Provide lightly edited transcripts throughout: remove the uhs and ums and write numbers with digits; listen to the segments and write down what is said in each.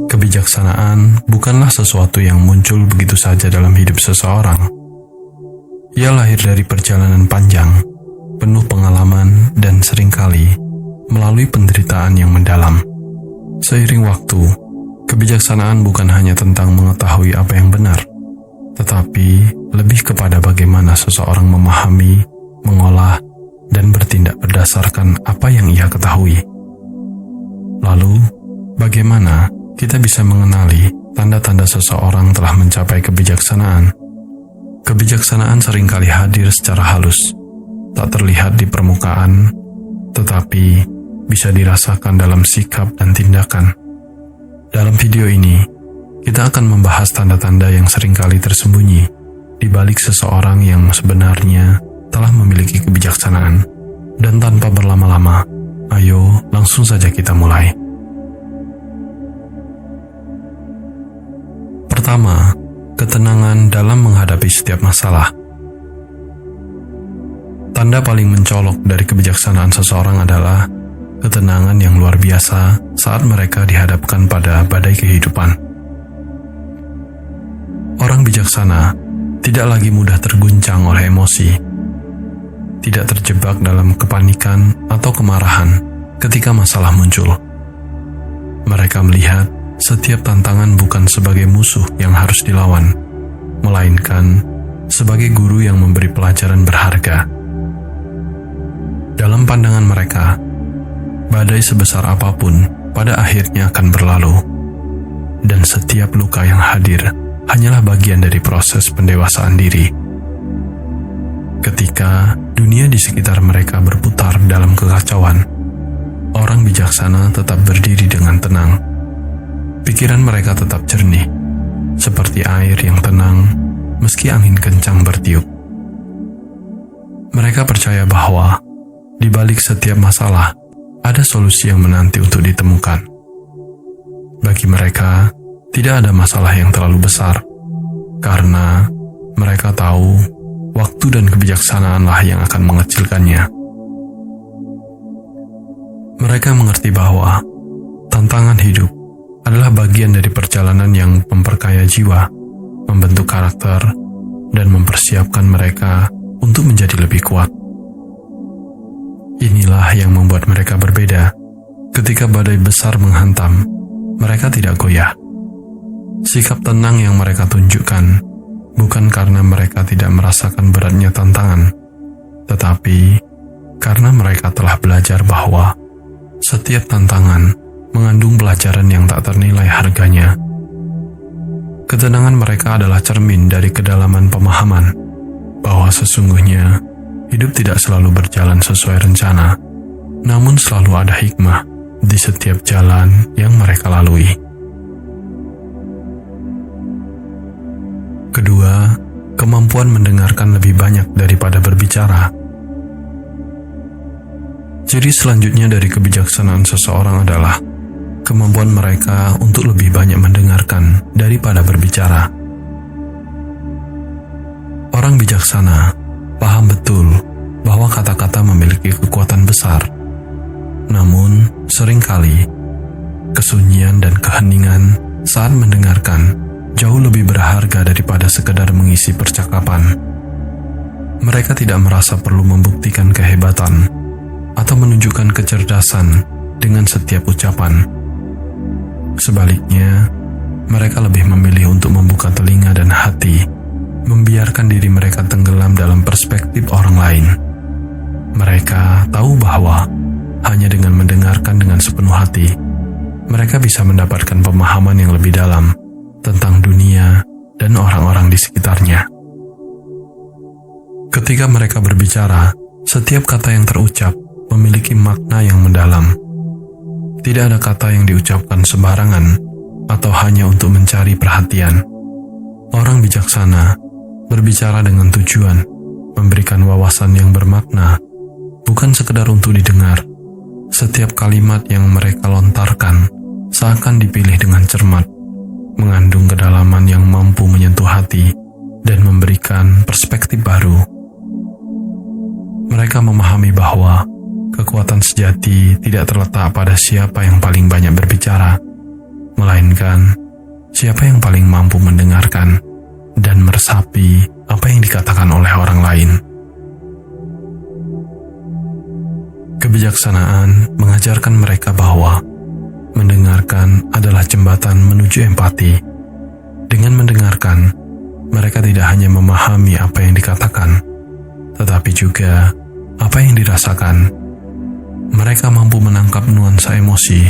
Kebijaksanaan bukanlah sesuatu yang muncul begitu saja dalam hidup seseorang. Ia lahir dari perjalanan panjang, penuh pengalaman dan seringkali melalui penderitaan yang mendalam. Seiring waktu, kebijaksanaan bukan hanya tentang mengetahui apa yang benar, tetapi lebih kepada bagaimana seseorang memahami, mengolah, dan bertindak berdasarkan apa yang ia ketahui. Lalu, bagaimana kita bisa mengenali tanda-tanda seseorang telah mencapai kebijaksanaan? Kebijaksanaan seringkali hadir secara halus, tak terlihat di permukaan, tetapi bisa dirasakan dalam sikap dan tindakan. Dalam video ini, kita akan membahas tanda-tanda yang seringkali tersembunyi di balik seseorang yang sebenarnya telah memiliki kebijaksanaan. Dan tanpa berlama-lama, ayo langsung saja kita mulai. Pertama, ketenangan dalam menghadapi setiap masalah. Tanda paling mencolok dari kebijaksanaan seseorang adalah ketenangan yang luar biasa saat mereka dihadapkan pada badai kehidupan. Orang bijaksana tidak lagi mudah terguncang oleh emosi, tidak terjebak dalam kepanikan atau kemarahan ketika masalah muncul. Mereka melihat setiap tantangan bukan sebagai musuh yang harus dilawan, melainkan sebagai guru yang memberi pelajaran berharga. Dalam pandangan mereka, badai sebesar apapun pada akhirnya akan berlalu, dan setiap luka yang hadir hanyalah bagian dari proses pendewasaan diri. Ketika dunia di sekitar mereka berputar dalam kekacauan, orang bijaksana tetap berdiri dengan tenang. Pikiran mereka tetap jernih, seperti air yang tenang meski angin kencang bertiup. Mereka percaya bahwa di balik setiap masalah ada solusi yang menanti untuk ditemukan. Bagi mereka, tidak ada masalah yang terlalu besar, karena mereka tahu waktu dan kebijaksanaanlah yang akan mengecilkannya. Mereka mengerti bahwa tantangan hidup adalah bagian dari perjalanan yang memperkaya jiwa, membentuk karakter, dan mempersiapkan mereka untuk menjadi lebih kuat. Inilah yang membuat mereka berbeda. Ketika badai besar menghantam, mereka tidak goyah. Sikap tenang yang mereka tunjukkan bukan karena mereka tidak merasakan beratnya tantangan, tetapi karena mereka telah belajar bahwa setiap tantangan mengandung pelajaran yang tak ternilai harganya. Ketenangan mereka adalah cermin dari kedalaman pemahaman bahwa sesungguhnya hidup tidak selalu berjalan sesuai rencana, namun selalu ada hikmah di setiap jalan yang mereka lalui. Kedua, kemampuan mendengarkan lebih banyak daripada berbicara. Ciri selanjutnya dari kebijaksanaan seseorang adalah kemampuan mereka untuk lebih banyak mendengarkan daripada berbicara. Orang bijaksana paham betul bahwa kata-kata memiliki kekuatan besar. Namun, seringkali kesunyian dan keheningan saat mendengarkan jauh lebih berharga daripada sekedar mengisi percakapan. Mereka tidak merasa perlu membuktikan kehebatan atau menunjukkan kecerdasan dengan setiap ucapan. Sebaliknya, mereka lebih memilih untuk membuka telinga dan hati, membiarkan diri mereka tenggelam dalam perspektif orang lain. Mereka tahu bahwa hanya dengan mendengarkan dengan sepenuh hati, mereka bisa mendapatkan pemahaman yang lebih dalam tentang dunia dan orang-orang di sekitarnya. Ketika mereka berbicara, setiap kata yang terucap memiliki makna yang mendalam. Tidak ada kata yang diucapkan sembarangan atau hanya untuk mencari perhatian. Orang bijaksana berbicara dengan tujuan, memberikan wawasan yang bermakna, bukan sekedar untuk didengar. Setiap kalimat yang mereka lontarkan seakan dipilih dengan cermat, mengandung kedalaman yang mampu menyentuh hati dan memberikan perspektif baru. Mereka memahami bahwa kekuatan sejati tidak terletak pada siapa yang paling banyak berbicara, melainkan siapa yang paling mampu mendengarkan dan meresapi apa yang dikatakan oleh orang lain. Kebijaksanaan mengajarkan mereka bahwa mendengarkan adalah jembatan menuju empati. Dengan mendengarkan, mereka tidak hanya memahami apa yang dikatakan, tetapi juga apa yang dirasakan. Mereka mampu menangkap nuansa emosi,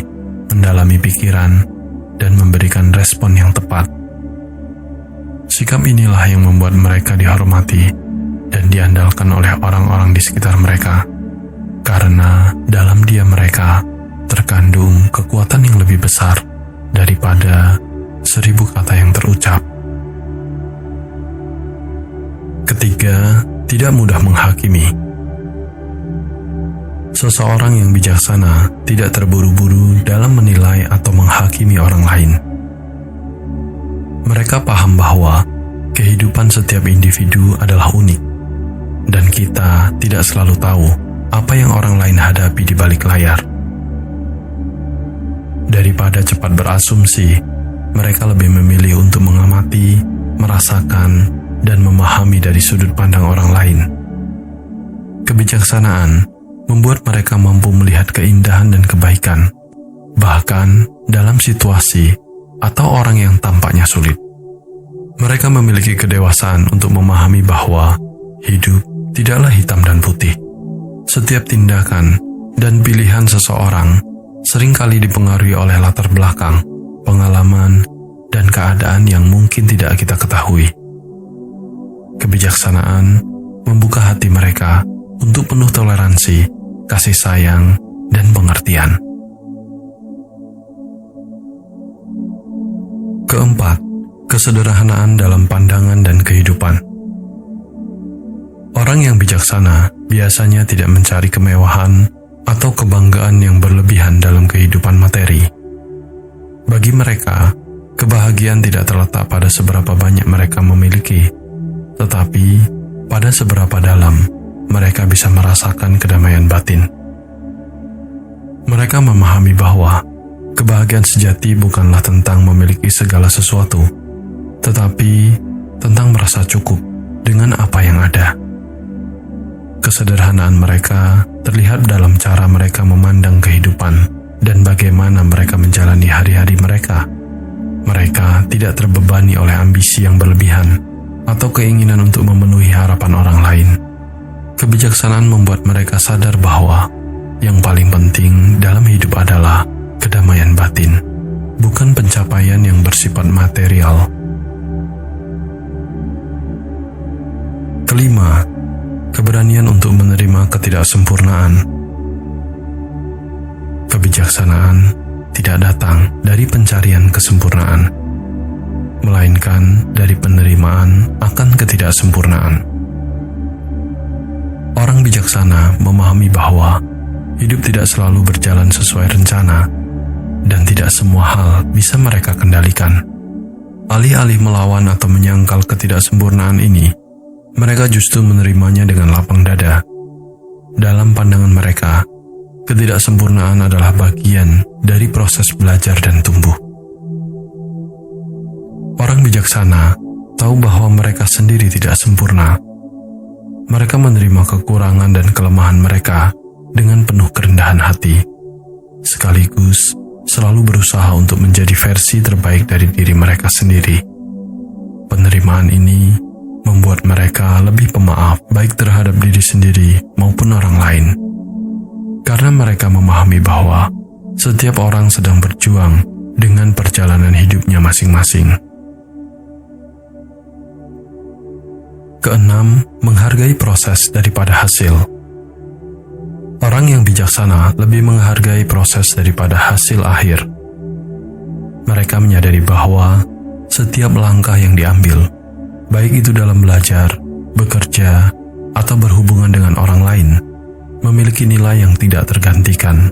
mendalami pikiran, dan memberikan respon yang tepat. Sikap inilah yang membuat mereka dihormati dan diandalkan oleh orang-orang di sekitar mereka, karena dalam dia mereka terkandung kekuatan yang lebih besar daripada 1000 kata yang terucap. Ketiga, tidak mudah menghakimi. Seseorang yang bijaksana tidak terburu-buru dalam menilai atau menghakimi orang lain. Mereka paham bahwa kehidupan setiap individu adalah unik, dan kita tidak selalu tahu apa yang orang lain hadapi di balik layar. Daripada cepat berasumsi, mereka lebih memilih untuk mengamati, merasakan, dan memahami dari sudut pandang orang lain. Kebijaksanaan membuat mereka mampu melihat keindahan dan kebaikan, bahkan dalam situasi atau orang yang tampaknya sulit. Mereka memiliki kedewasaan untuk memahami bahwa hidup tidaklah hitam dan putih. Setiap tindakan dan pilihan seseorang seringkali dipengaruhi oleh latar belakang, pengalaman, dan keadaan yang mungkin tidak kita ketahui. Kebijaksanaan membuka hati mereka untuk penuh toleransi, kasih sayang, dan pengertian. Keempat, kesederhanaan dalam pandangan dan kehidupan. Orang yang bijaksana biasanya tidak mencari kemewahan atau kebanggaan yang berlebihan dalam kehidupan materi. Bagi mereka, kebahagiaan tidak terletak pada seberapa banyak mereka memiliki, tetapi pada seberapa dalam mereka bisa merasakan kedamaian batin. Mereka memahami bahwa kebahagiaan sejati bukanlah tentang memiliki segala sesuatu, tetapi tentang merasa cukup dengan apa yang ada. Kesederhanaan mereka terlihat dalam cara mereka memandang kehidupan dan bagaimana mereka menjalani hari-hari mereka. Mereka tidak terbebani oleh ambisi yang berlebihan atau keinginan untuk memenuhi harapan orang lain. Kebijaksanaan membuat mereka sadar bahwa yang paling penting dalam hidup adalah kedamaian batin, bukan pencapaian yang bersifat material. Kelima, keberanian untuk menerima ketidaksempurnaan. Kebijaksanaan tidak datang dari pencarian kesempurnaan, melainkan dari penerimaan akan ketidaksempurnaan. Orang bijaksana memahami bahwa hidup tidak selalu berjalan sesuai rencana, dan tidak semua hal bisa mereka kendalikan. Alih-alih melawan atau menyangkal ketidaksempurnaan ini, mereka justru menerimanya dengan lapang dada. Dalam pandangan mereka, ketidaksempurnaan adalah bagian dari proses belajar dan tumbuh. Orang bijaksana tahu bahwa mereka sendiri tidak sempurna. Mereka menerima kekurangan dan kelemahan mereka dengan penuh kerendahan hati, sekaligus selalu berusaha untuk menjadi versi terbaik dari diri mereka sendiri. Penerimaan ini membuat mereka lebih pemaaf baik terhadap diri sendiri maupun orang lain, karena mereka memahami bahwa setiap orang sedang berjuang dengan perjalanan hidupnya masing-masing. Keenam, menghargai proses daripada hasil. Orang yang bijaksana lebih menghargai proses daripada hasil akhir. Mereka menyadari bahwa setiap langkah yang diambil, baik itu dalam belajar, bekerja, atau berhubungan dengan orang lain, memiliki nilai yang tidak tergantikan.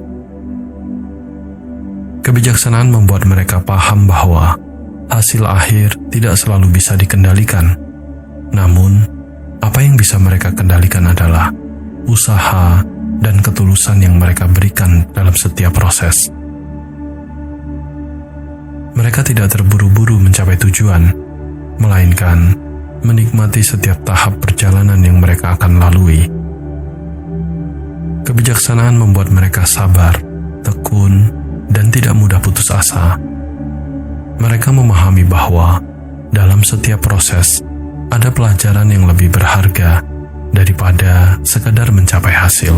Kebijaksanaan membuat mereka paham bahwa hasil akhir tidak selalu bisa dikendalikan. Namun, apa yang bisa mereka kendalikan adalah usaha dan ketulusan yang mereka berikan dalam setiap proses. Mereka tidak terburu-buru mencapai tujuan, melainkan menikmati setiap tahap perjalanan yang mereka akan lalui. Kebijaksanaan membuat mereka sabar, tekun, dan tidak mudah putus asa. Mereka memahami bahwa dalam setiap proses ada pelajaran yang lebih berharga daripada sekadar mencapai hasil.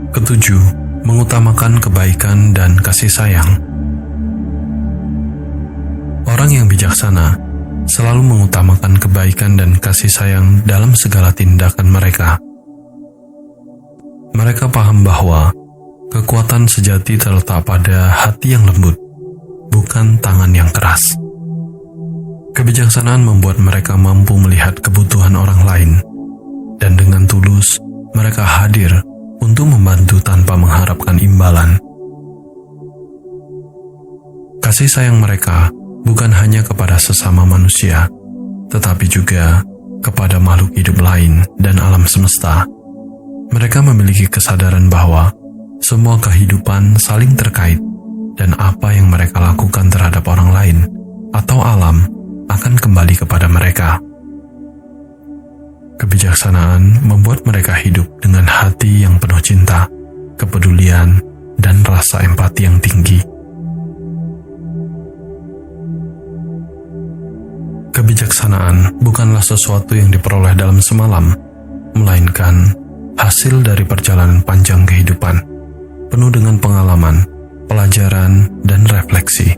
Ketujuh, mengutamakan kebaikan dan kasih sayang. Orang yang bijaksana selalu mengutamakan kebaikan dan kasih sayang dalam segala tindakan mereka. Mereka paham bahwa kekuatan sejati terletak pada hati yang lembut, bukan tangan yang keras. Kebijaksanaan membuat mereka mampu melihat kebutuhan orang lain, dan dengan tulus mereka hadir untuk membantu tanpa mengharapkan imbalan. Kasih sayang mereka bukan hanya kepada sesama manusia, tetapi juga kepada makhluk hidup lain dan alam semesta. Mereka memiliki kesadaran bahwa semua kehidupan saling terkait, dan apa yang mereka lakukan terhadap orang lain atau alam akan kembali kepada mereka. Kebijaksanaan membuat mereka hidup dengan hati yang penuh cinta, kepedulian, dan rasa empati yang tinggi. Kebijaksanaan bukanlah sesuatu yang diperoleh dalam semalam, melainkan hasil dari perjalanan panjang kehidupan, penuh dengan pengalaman, pelajaran, dan refleksi.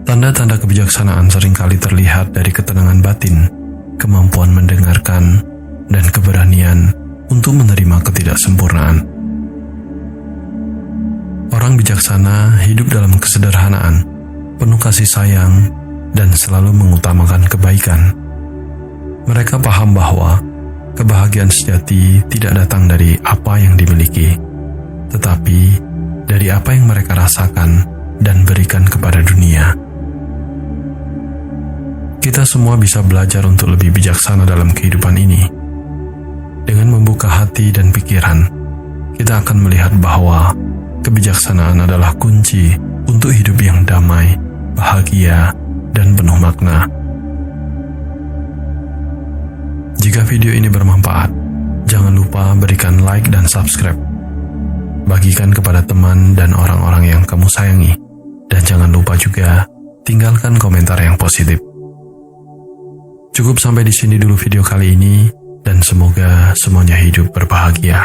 Tanda-tanda kebijaksanaan seringkali terlihat dari ketenangan batin, kemampuan mendengarkan, dan keberanian untuk menerima ketidaksempurnaan. Orang bijaksana hidup dalam kesederhanaan, penuh kasih sayang, dan selalu mengutamakan kebaikan. Mereka paham bahwa kebahagiaan sejati tidak datang dari apa yang dimiliki, tetapi dari apa yang mereka rasakan dan berikan kepada dunia. Kita semua bisa belajar untuk lebih bijaksana dalam kehidupan ini. Dengan membuka hati dan pikiran, kita akan melihat bahwa kebijaksanaan adalah kunci untuk hidup yang damai, bahagia, dan penuh makna. Jika video ini bermanfaat, jangan lupa berikan like dan subscribe. Bagikan kepada teman dan orang-orang yang kamu sayangi. Dan jangan lupa juga tinggalkan komentar yang positif. Cukup sampai di sini dulu video kali ini, dan semoga semuanya hidup berbahagia.